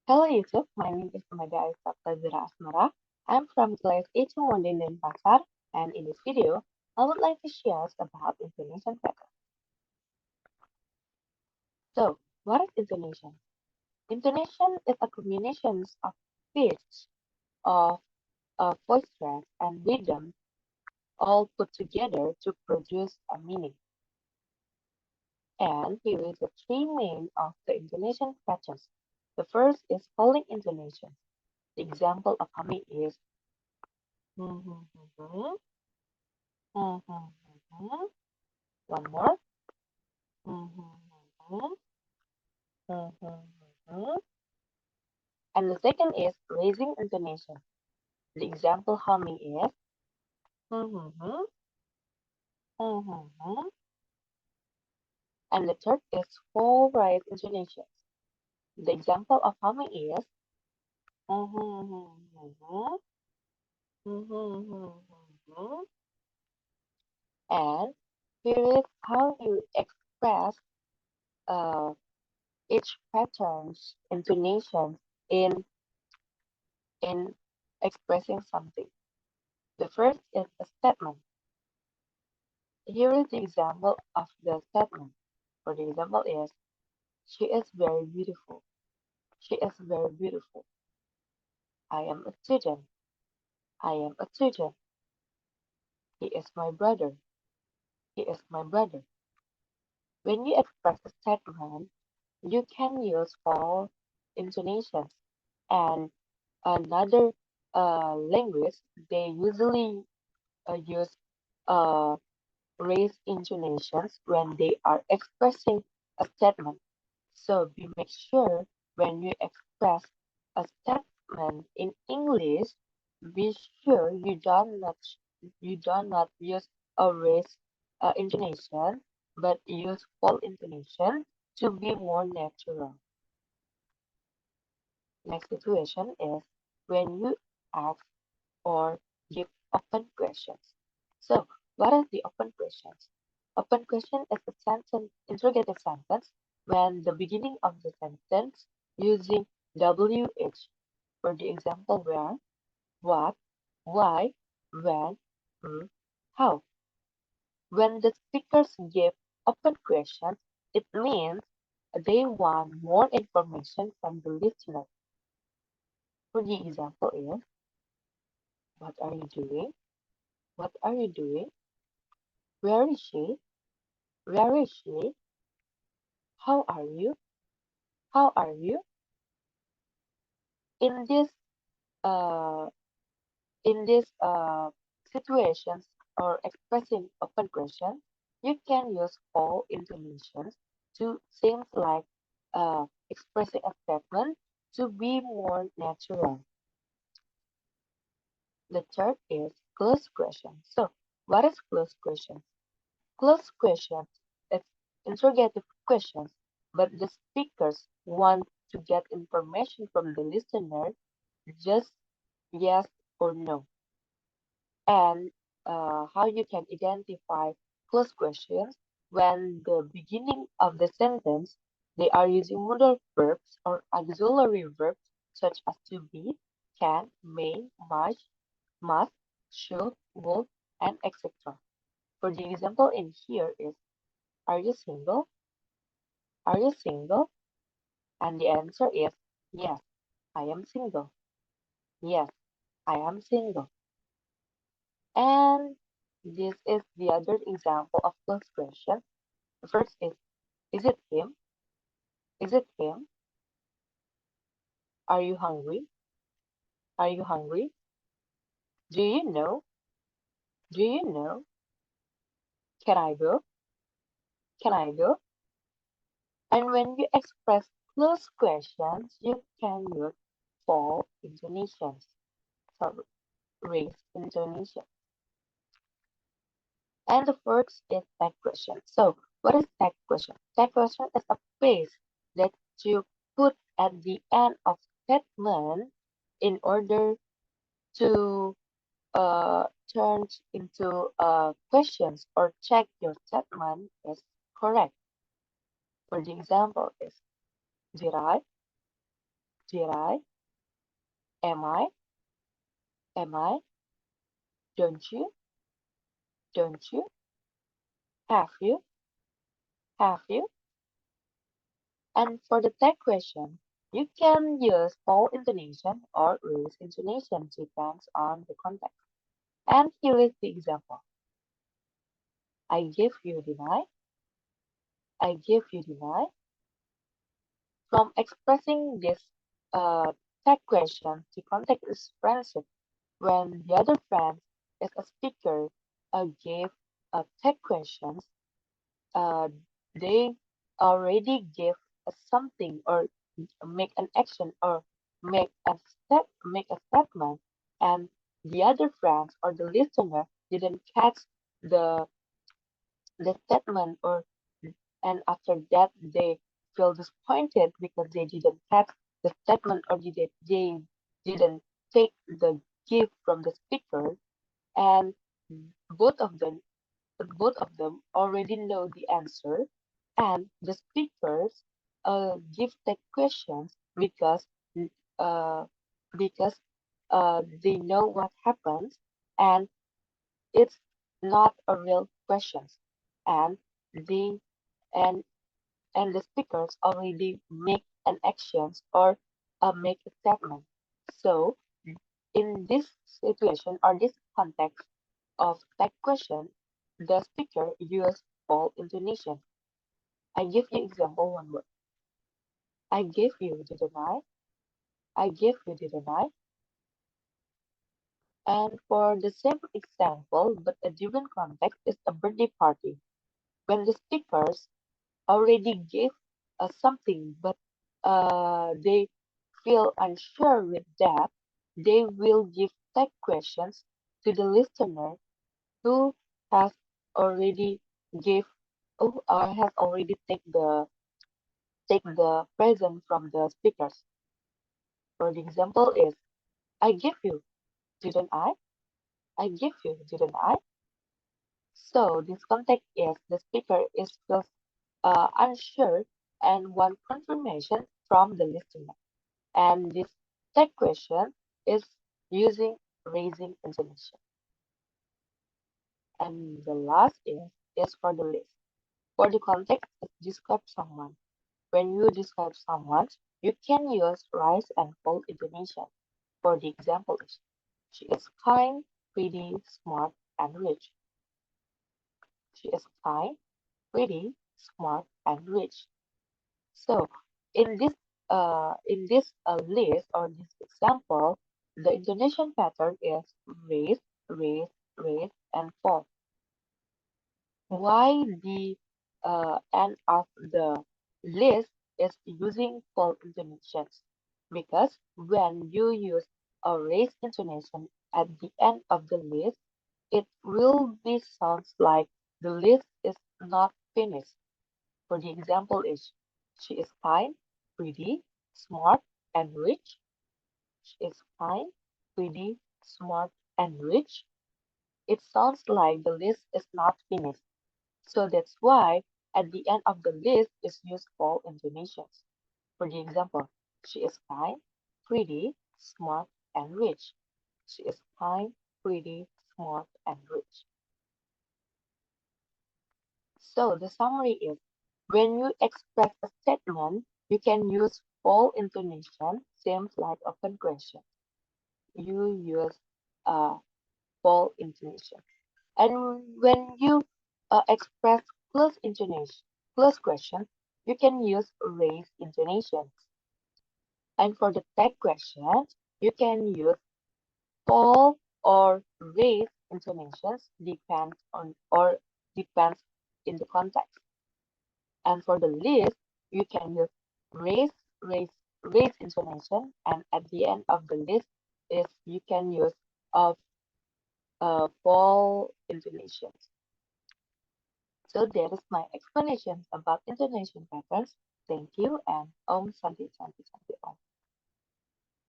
Hello YouTube, my name is Ayusta Asmara. I'm from class 81 in Denpasar, and in this video, I would like to share about intonation pattern. So, what is intonation? Intonation is a combination of pitch, of voice strength, and rhythm all put together to produce a meaning. And here is the three main of the intonation patterns. The first is falling intonation. The example of humming is one more. And the second is raising intonation. The example humming is and the third is full rise intonations. The example of humming is and here is how you express uh, each pattern's intonation in in expressing something. The first is a statement. Here is the example of the statement. For the example is, she is very beautiful. She is very beautiful. I am a student. I am a student. He is my brother. He is my brother. When you express a statement, you can use all intonations. And another language, they usually use uh, raised intonations when they are expressing a statement. So be make sure when you express a statement in English, be sure you do not use a raised intonation, but use full intonation to be more natural. Next situation is when you ask or give open questions. So, what are the open questions? Open question is a sentence, interrogative sentence when the beginning of the sentence using WH for the example where, what, why, when, who, how. When the speakers give open questions, it means they want more information from the listener. For the example is, what are you doing? What are you doing? Where is she? Where is she? How are you? How are you? In this uh in this situations or expressing open question, you can use all intonations to seems like expressing a statement to be more natural. The third is closed question. So what is closed question? Closed questions is interrogative questions, but the speakers want to get information from the listener, just yes or no. And how you can identify closed questions when the beginning of the sentence they are using modal verbs or auxiliary verbs such as to be, can, may, must, should, would, and etc. For the example in here is, are you single? Are you single? And the answer is yes, I am single. Yes, I am single. And this is the other example of closed question. The first is it him? Is it him? Are you hungry? Are you hungry? Do you know? Do you know? Can I go? Can I go? And when you express closed questions, you can use full intonations. Sorry, raised intonation. And the first is tag question. So, what is tag question? Tag question is a phrase that you put at the end of statement in order to turn into questions or check your statement is correct. For the example is, did I? Did I? Am I? Am I? Don't you? Don't you? Have you? Have you? And for the tag question, you can use full intonation or loose intonation, depends on the context. And here is the example. I give you, did I? I give you, did I? From expressing this tag question, the context is friendship. When the other friend is a speaker, gave tag questions, uh, they already give something or make an action or make a statement, and the other friends or the listener didn't catch the the statement, or and after that they feel disappointed because they didn't catch the statement, or they didn't take the gift from the speaker, and both of them both of them already know the answer, and the speakers give the questions uh, because they know what happens, and it's not a real question, and they and and the speakers already make an actions or make a statement. So in this situation or this context of that question, the speaker used full intonation. I give you example one word. I gave you, didn't I? I gave you, didn't I? And for the same example, but a different context, is a birthday party. When the speakers already gave something, but they feel unsure with that, they will give tag questions to the listener who has already give or has already take the present from the speakers. For the example is, I give you, didn't I? I give you, didn't I? So this context is the speaker is just unsure and want confirmation from the listener. And this tag question is using raising intonation. And the last is for the list. For the context, it describes someone. When you describe someone, you can use rise and fall intonation. For the example is, she is kind, pretty, smart, and rich. She is kind, pretty, smart, and rich. So in this list or this example, the intonation pattern is raise, raise, raise, and fall. Why the end of the list is using fall intonations? Because when you use a raised intonation at the end of the list, it will be sounds like the list is not finished. For the example is, she is kind, pretty, smart, and rich. She is kind, pretty, smart, and rich. It sounds like the list is not finished. So that's why at the end of the list is used for intonations. For the example, she is kind, pretty, smart, and rich. She is kind, pretty, smart, and rich. So the summary is, when you express a statement, you can use full intonation, same like open question. You use uh, full intonation. And when you express close intonation, close question, you can use raised intonations. And for the tag questions, you can use full or raised intonations, depends in the context. And for the list, you can use raise, raise, raise intonation, and at the end of the list is you can use of full intonations. So that is my explanation about intonation patterns. Thank you, and Om Santi Santi Santi Om.